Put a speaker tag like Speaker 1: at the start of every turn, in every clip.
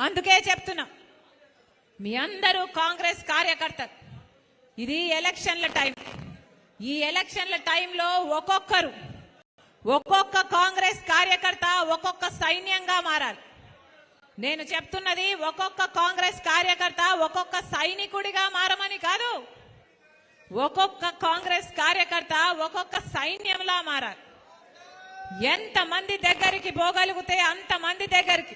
Speaker 1: అందుకే చెప్తున్నా, మీ అందరూ కాంగ్రెస్ కార్యకర్తలు, ఇది ఎలక్షన్ల టైం. ఈ ఎలక్షన్ల టైంలో ఒక్కొక్క కాంగ్రెస్ కార్యకర్త ఒక్కొక్క సైన్యంగా మారాలి. నేను చెప్తున్నది ఒక్కొక్క కాంగ్రెస్ కార్యకర్త ఒక్కొక్క సైనికుడిగా మారమని కాదు, ఒక్కొక్క కాంగ్రెస్ కార్యకర్త ఒక్కొక్క సైన్యంలా మారాలి. ఎంతమంది దగ్గరికి పోగలిగితే అంతమంది దగ్గరికి,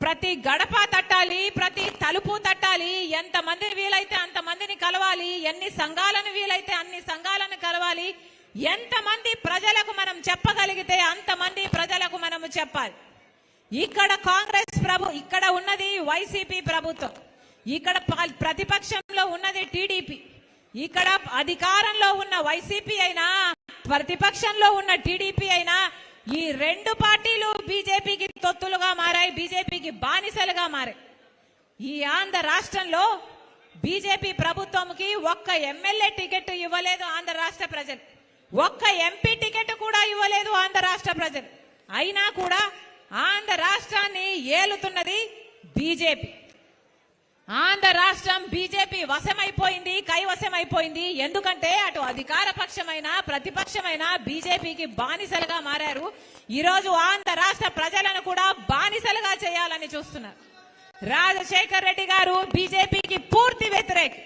Speaker 1: ప్రతి గడప తట్టాలి, ప్రతి తలుపు తట్టాలి, ఎంతమందిని వీలైతే అంతమందిని కలవాలి, ఎన్ని సంఘాలను వీలైతే అన్ని సంఘాలను కలవాలి, ఎంతమంది ప్రజలకు మనం చెప్పగలిగితే అంతమంది ప్రజలకు మనము చెప్పాలి. ఇక్కడ ఇక్కడ ఉన్నది వైసీపీ ప్రభుత్వం, ఇక్కడ ప్రతిపక్షంలో ఉన్నది టీడీపీ, ఇక్కడ అధికారంలో ఉన్న వైసీపీ అయినా ప్రతిపక్షంలో ఉన్న టీడీపీ అయినా ఈ రెండు పార్టీలు బీజేపీకి తొత్తులుగా మారాయి, బీజేపీకి బానిసలుగా మారాయి. ఈ ఆంధ్ర రాష్ట్రంలో బీజేపీ ప్రభుత్వంకి ఒక్క ఎమ్మెల్యే టికెట్ ఇవ్వలేదు ఆంధ్ర రాష్ట్ర ప్రజలు, ఒక్క ఎంపీ టికెట్ కూడా ఇవ్వలేదు ఆంధ్ర రాష్ట్ర ప్రజలు. అయినా కూడా ఆంధ్ర రాష్ట్రాన్ని ఏలుతున్నది బీజేపీ. ఆంధ్ర రాష్ట్రం బీజేపీ వశమైపోయింది, కైవశమైపోయింది. ఎందుకంటే అటు అధికార పక్షమైన ప్రతిపక్షమైన బీజేపీకి బానిసలుగా మారారు. ఈరోజు ఆంధ్ర రాష్ట్ర ప్రజలను కూడా బానిసలుగా చేయాలని చూస్తున్నారు. రాజశేఖర్ రెడ్డి గారు బీజేపీకి పూర్తి వ్యతిరేకి.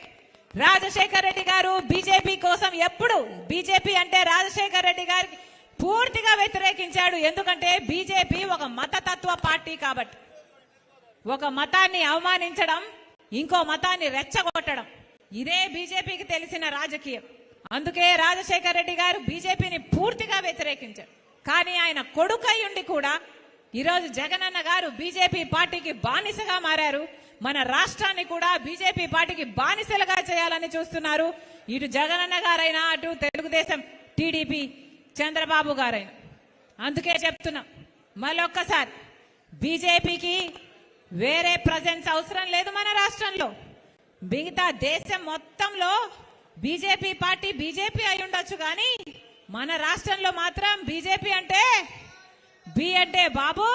Speaker 1: రాజశేఖర్ రెడ్డి గారు బీజేపీ కోసం ఎప్పుడు, బీజేపీ అంటే రాజశేఖర్ రెడ్డి గారికి పూర్తిగా వ్యతిరేకించాడు. ఎందుకంటే బీజేపీ ఒక మతతత్వ పార్టీ కాబట్టి, ఒక మతాన్ని అవమానించడం, ఇంకో మతాన్ని రెచ్చగొట్టడం, ఇదే బీజేపీకి తెలిసిన రాజకీయం. అందుకే రాజశేఖర్ రెడ్డి గారు బీజేపీని పూర్తిగా వ్యతిరేకించారు. కానీ ఆయన కొడుకై ఉండి కూడా ఈరోజు జగనన్న గారు బీజేపీ పార్టీకి బానిసగా మారారు. మన రాష్ట్రాన్ని కూడా బీజేపీ పార్టీకి బానిసలుగా చేయాలని చూస్తున్నారు. ఇటు జగనన్న గారైనా అటు తెలుగుదేశం టీడీపీ చంద్రబాబు గారైనా. అందుకే చెప్తున్నా, మళ్ళొక్కసారి బీజేపీకి వేరే ప్రజెన్స్ అవసరం లేదు మన రాష్ట్రంలో. మిగతా దేశం మొత్తంలో బీజేపీ పార్టీ బీజేపీ అయి ఉండొచ్చు, కానీ మన రాష్ట్రంలో మాత్రం బీజేపీ అంటే బి అంటే బాబు,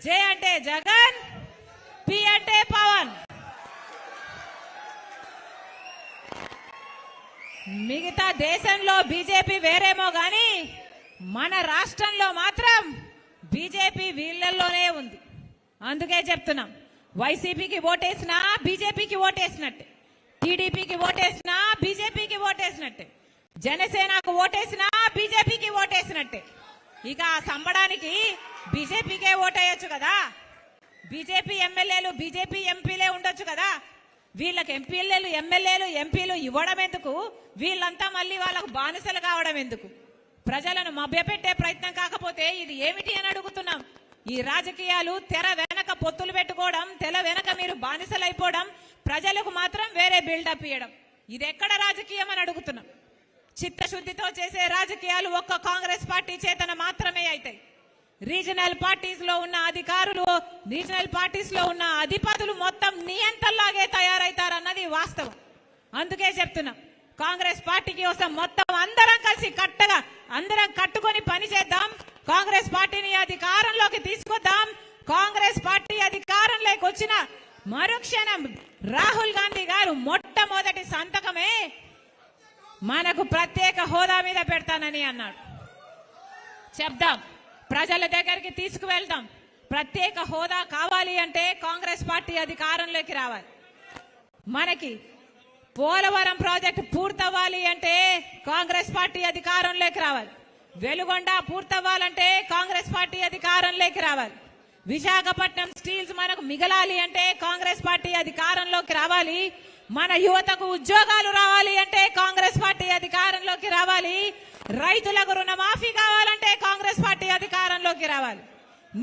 Speaker 1: జే అంటే జగన్, పి అంటే పవన్. మిగతా దేశంలో బీజేపీ వేరేమో గాని మన రాష్ట్రంలో మాత్రం బీజేపీ వీళ్ళల్లోనే ఉంది. అందుకే చెప్తున్నాం, వైసీపీకి ఓటేసినా బీజేపీకి ఓటేసినట్టే, టీడీపీకి ఓటేసినా బీజేపీకి ఓటేసినట్టే, జనసేనకు ఓటేసినా బీజేపీకి ఓటేసినట్టే. ఇక సంబడానికి బీజేపీకే ఓటేయచ్చు కదా, బీజేపీ ఎమ్మెల్యేలు బీజేపీ ఎంపీలే ఉండొచ్చు కదా. వీళ్ళకి ఎమ్మెల్యేలు ఎంపీలు ఇవ్వడం ఎందుకు? వీళ్ళంతా మళ్ళీ వాళ్ళకు బానిసలు కావడం ఎందుకు? ప్రజలను మభ్యపెట్టే ప్రయత్నం కాకపోతే ఇది ఏమిటి అని అడుగుతున్నాం. ఈ రాజకీయాలు తెర వెనక పొత్తులు పెట్టుకోవడం, తెర వెనక మీరు బానిసలైపోవడం, ప్రజలకు మాత్రం వేరే బిల్డప్ ఇవ్వడం, ఇది ఎక్కడ రాజకీయం అని అడుగుతున్నాం. చిత్తశుద్ధితో చేసే రాజకీయాలు ఒక్క కాంగ్రెస్ పార్టీ చేతన మాత్రమే అవుతాయి. రీజనల్ పార్టీస్ లో ఉన్న అధికారులు, రీజనల్ పార్టీస్ లో ఉన్న అధిపతులు మొత్తం నియంతల్లాగే తయారైతారన్నది వాస్తవం. అందుకే చెప్తున్నాం, కాంగ్రెస్ పార్టీ కోసం మొత్తం అందరం కలిసి అందరం కట్టుకొని పని చేద్దాం. కాంగ్రెస్ పార్టీని అధికారంలోకి తీసుకొద్దాం. కాంగ్రెస్ పార్టీ అధికారంలోకి వచ్చిన మరుక్షణం రాహుల్ గాంధీ గారు మొట్టమొదటి సంతకమే మనకు ప్రత్యేక హోదా మీద పెడతానని అన్నాడు. చెప్దాం, ప్రజల దగ్గరికి తీసుకువెళ్తాం. ప్రత్యేక హోదా కావాలి అంటే కాంగ్రెస్ పార్టీ అధికారంలోకి రావాలి. మనకి పోలవరం ప్రాజెక్టు పూర్తవ్వాలి అంటే కాంగ్రెస్ పార్టీ అధికారంలోకి రావాలి. వెలుగొండ పూర్తవ్వాలంటే కాంగ్రెస్ పార్టీ అధికారంలోకి రావాలి. విశాఖపట్నం స్టీల్స్ మనకు మిగలాలి అంటే కాంగ్రెస్ పార్టీ అధికారంలోకి రావాలి. మన యువతకు ఉద్యోగాలు రావాలి అంటే కాంగ్రెస్ పార్టీ అధికారంలోకి రావాలి. రైతులకు రుణమాఫీ కావాలంటే కాంగ్రెస్ పార్టీ అధికారంలోకి రావాలి.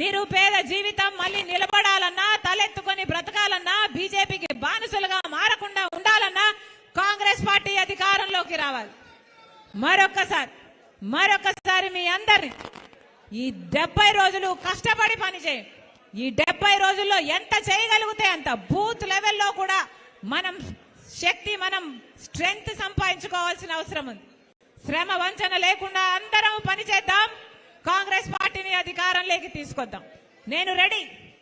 Speaker 1: నిరుపేద జీవితం మళ్ళీ నిలబడాలన్నా, తలెత్తుకొని బ్రతకాలన్నా, బీజేపీకి బానిసలుగా మారకుండా ఉండాలన్నా కాంగ్రెస్ పార్టీ అధికారంలోకి రావాలి. మరొకసారి మీ అందరిని ఈ 70 రోజులు కష్టపడి పనిచేయండి. ఈ 70 రోజుల్లో ఎంత చేయగలిగితే అంత బూత్ లెవెల్లో కూడా మనం స్ట్రెంగ్త్ సంపాదించుకోవాల్సిన అవసరం ఉంది. శ్రమ వంచన లేకుండా అందరం పనిచేద్దాం. కాంగ్రెస్ పార్టీని అధికారంలోకి తీసుకొద్దాం. నేను రెడీ.